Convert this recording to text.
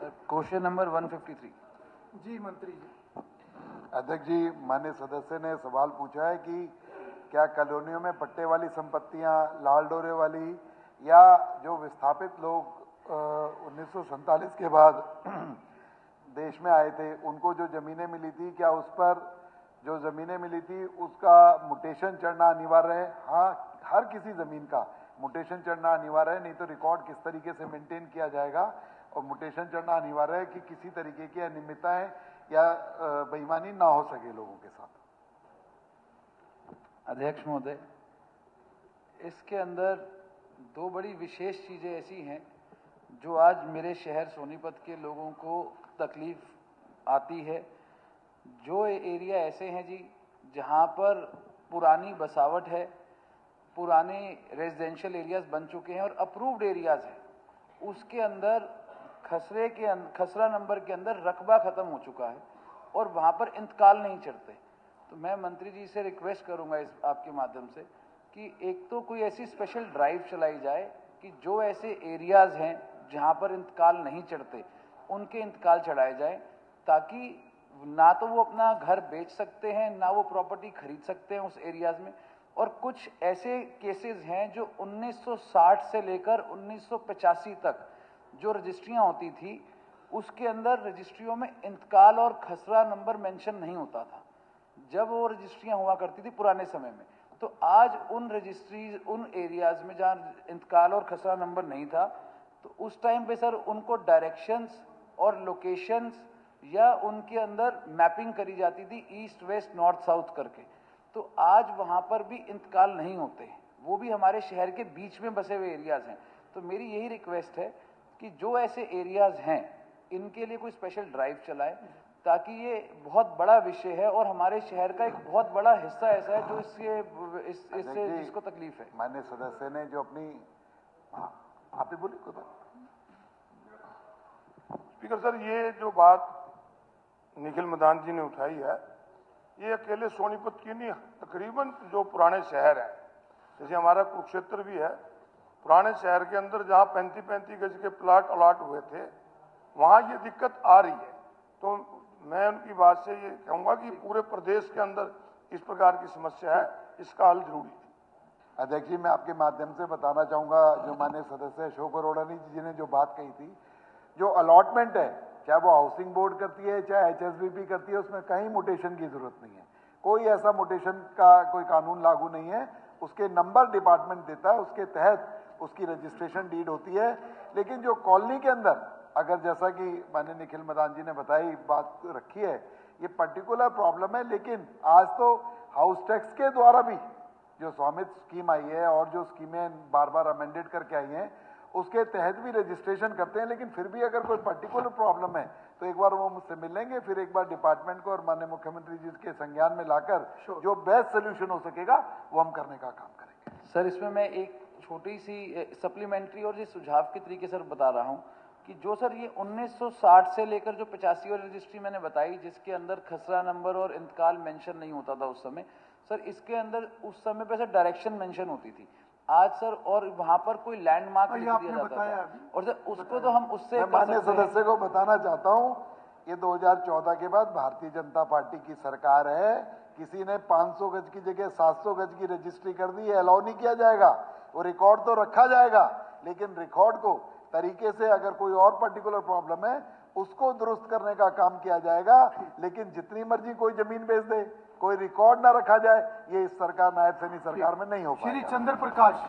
Question number 153। जी मंत्री जी। अध्यक्ष जी, माननीय सदस्य ने सवाल पूछा है कि क्या कॉलोनियों में पट्टे वाली संपत्तियां, लाल डोरे वाली या जो विस्थापित लोग 1947 के बाद देश में आए थे उनको जो जमीनें मिली थी, क्या उस पर जो जमीनें मिली थी उसका म्यूटेशन चढ़ना अनिवार्य है? हाँ, हर किसी जमीन का म्यूटेशन चढ़ना अनिवार्य है, नहीं तो रिकॉर्ड किस तरीके से मेंटेन किया जाएगा। और म्यूटेशन चढ़ना अनिवार्य है कि किसी तरीके की अनियमितताएं या बेईमानी ना हो सके लोगों के साथ। अध्यक्ष महोदय, इसके अंदर दो बड़ी विशेष चीजें ऐसी हैं जो आज मेरे शहर सोनीपत के लोगों को तकलीफ आती है। जो एरिया ऐसे हैं जी जहां पर पुरानी बसावट है, पुराने रेजिडेंशियल एरियाज बन चुके हैं और अप्रूव्ड एरियाज हैं, उसके अंदर खसरा नंबर के अंदर रकबा खत्म हो चुका है और वहां पर इंतकाल नहीं चढ़ते। तो मैं मंत्री जी से रिक्वेस्ट करूंगा इस आपके माध्यम से कि एक तो कोई ऐसी स्पेशल ड्राइव चलाई जाए कि जो ऐसे एरियाज हैं जहां पर इंतकाल नहीं चढ़ते उनके इंतकाल चढ़ाए जाए, ताकि ना तो वो अपना घर बेच सकते हैं ना वो प्रॉपर्टी खरीद सकते हैं उस एरियाज में। और कुछ ऐसे केसेस हैं जो 1960 से लेकर 1985 तक जो रजिस्ट्रियां होती थी उसके अंदर रजिस्ट्रियों में इंतकाल और खसरा नंबर मेंशन नहीं होता था जब वो रजिस्ट्रियां हुआ करती थी पुराने समय में। तो आज उन रजिस्ट्रीज, उन एरियाज में जहां इंतकाल और खसरा नंबर नहीं था, तो उस टाइम पे सर उनको डायरेक्शंस और लोकेशंस या उनके अंदर मैपिंग करी जाती थी ईस्ट वेस्ट नॉर्थ साउथ करके। तो आज वहां पर भी इंतकाल नहीं होते हैं, वो भी हमारे शहर के बीच में बसे हुए एरियाज हैं। तो मेरी यही रिक्वेस्ट है कि जो ऐसे एरियाज हैं इनके लिए कोई स्पेशल ड्राइव चलाए, ताकि ये बहुत बड़ा विषय है और हमारे शहर का एक बहुत बड़ा हिस्सा ऐसा है जो इससे जिसको तकलीफ है। माननीय सदस्य ने जो अपनी आप ही बोलिए कोई बात। स्पीकर सर, ये जो बात निखिल मदान जी ने उठाई है ये अकेले सोनीपत की नहीं, तकरीबन जो पुराने शहर है, जैसे हमारा कुरुक्षेत्र भी है, पुराने शहर के अंदर जहां 35-35 गज के प्लाट अलॉट हुए थे वहां ये दिक्कत आ रही है। तो मैं उनकी बात से ये कहूंगा कि पूरे प्रदेश के अंदर इस प्रकार की समस्या है, इसका हल जरूरी है। अध्यक्ष जी, मैं आपके माध्यम से बताना चाहूंगा, जो माननीय सदस्य अशोक अरोड़ा जी ने जो बात कही थी, जो अलॉटमेंट है चाहे वो हाउसिंग बोर्ड करती है चाहे HSBP करती है, उसमें कहीं म्यूटेशन की जरूरत नहीं है। कोई ऐसा म्यूटेशन का कोई कानून लागू नहीं है। उसके नंबर डिपार्टमेंट देता है, उसके तहत उसकी रजिस्ट्रेशन डीड होती है। लेकिन जो कॉलोनी के अंदर अगर जैसा कि माननीय निखिल मदान जी ने बताई बात रखी है, ये पर्टिकुलर प्रॉब्लम है। लेकिन आज तो हाउस टैक्स के द्वारा भी जो स्वामित्व स्कीम आई है और जो स्कीमें बार बार अमेंडेड करके आई हैं उसके तहत भी रजिस्ट्रेशन करते हैं। लेकिन फिर भी अगर कोई पर्टिकुलर प्रॉब्लम है तो एक बार वो मुझसे मिल लेंगे, फिर एक बार डिपार्टमेंट को और माननीय मुख्यमंत्री जी के संज्ञान में लाकर जो बेस्ट सोल्यूशन हो सकेगा वो हम करने का काम करेंगे। सर, इसमें मैं एक छोटी सी सप्लीमेंट्री और ये सुझाव के तरीके सर बता रहा हूं कि जो सर ये 1960 से लेकर जो 85 वाली रजिस्ट्री मैंने बताई जिसके अंदर खसरा नंबर और इंतकाल मेंशन नहीं होता था उस समय, सर इसके अंदर उस समय पे सर डायरेक्शन मेंशन होती थी। आज सर और वहां पर कोई लैंडमार्क लिख दिया जाता था और सर उसको तो हम उससे माननीय सदस्य को बताना चाहता हूं, ये 2014 के बाद भारतीय जनता पार्टी की सरकार है। किसी ने 500 गज की जगह 700 गज की रजिस्ट्री कर दी है, अलाउ नहीं किया जाएगा। वो रिकॉर्ड तो रखा जाएगा, लेकिन रिकॉर्ड को तरीके से अगर कोई और पर्टिकुलर प्रॉब्लम है उसको दुरुस्त करने का काम किया जाएगा। लेकिन जितनी मर्जी कोई जमीन बेच दे, कोई रिकॉर्ड ना रखा जाए, ये इस सरकार, नायब सैनी सरकार में नहीं हो पाएगा। श्री चंद्र प्रकाश।